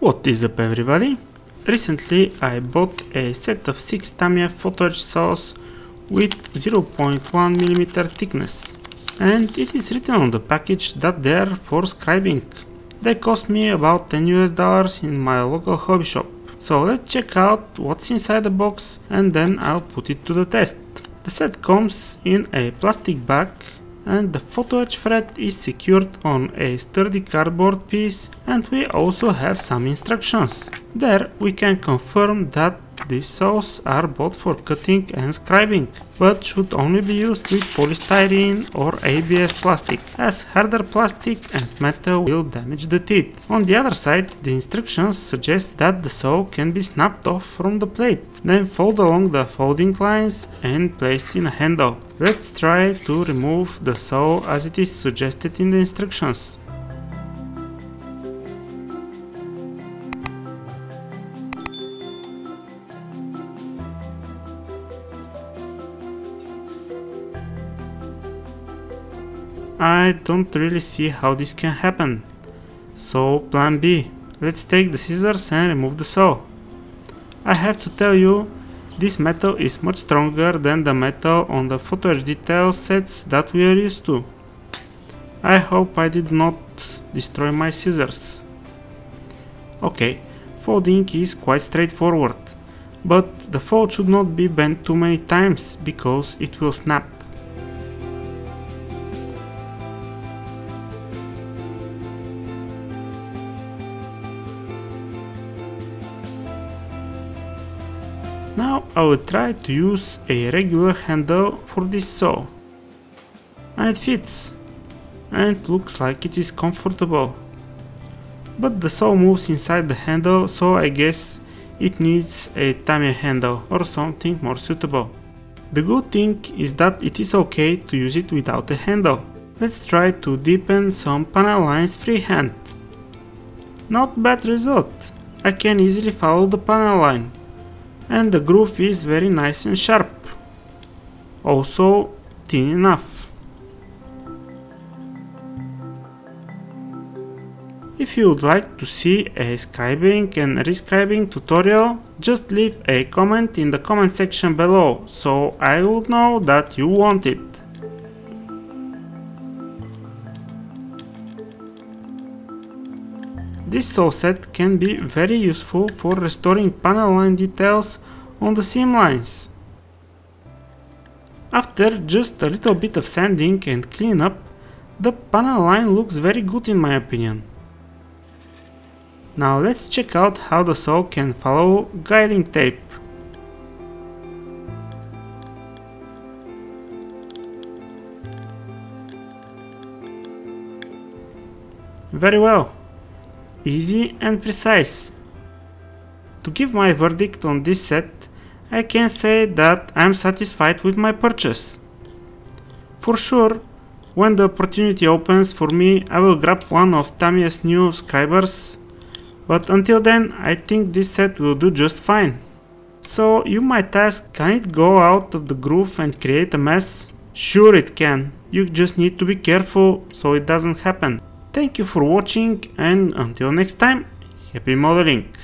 What is up, everybody? Recently I bought a set of 6 Tamiya photo etch saws with 0.1mm thickness, and it is written on the package that they are for scribing. They cost me about $10 in my local hobby shop. So let's check out what's inside the box and then I'll put it to the test. The set comes in a plastic bag, and the photo etch thread is secured on a sturdy cardboard piece, and we also have some instructions. There we can confirm that these saws are both for cutting and scribing, but should only be used with polystyrene or ABS plastic, as harder plastic and metal will damage the teeth. On the other side, the instructions suggest that the saw can be snapped off from the plate, then fold along the folding lines and placed in a handle. Let's try to remove the saw as it is suggested in the instructions. I don't really see how this can happen. So plan B. Let's take the scissors and remove the saw. I have to tell you, this metal is much stronger than the metal on the photo etch detail sets that we are used to. I hope I did not destroy my scissors. Okay, folding is quite straightforward, but the fold should not be bent too many times because it will snap. Now I will try to use a regular handle for this saw, and it fits and looks like it is comfortable, but the saw moves inside the handle, so I guess it needs a Tamiya handle or something more suitable. The good thing is that it is okay to use it without a handle. Let's try to deepen some panel lines freehand. Not bad result. I can easily follow the panel line, and the groove is very nice and sharp, also thin enough. If you would like to see a scribing and rescribing tutorial, just leave a comment in the comment section below, so I would know that you want it. This saw set can be very useful for restoring panel line details on the seam lines. After just a little bit of sanding and cleanup, the panel line looks very good in my opinion. Now let's check out how the saw can follow guiding tape. Very well. Easy and precise. To give my verdict on this set, I can say that I am satisfied with my purchase. For sure, when the opportunity opens for me, I will grab one of Tamiya's new scribers, but until then I think this set will do just fine. So you might ask, can it go out of the groove and create a mess? Sure it can, you just need to be careful so it doesn't happen. Thank you for watching, and until next time, happy modeling!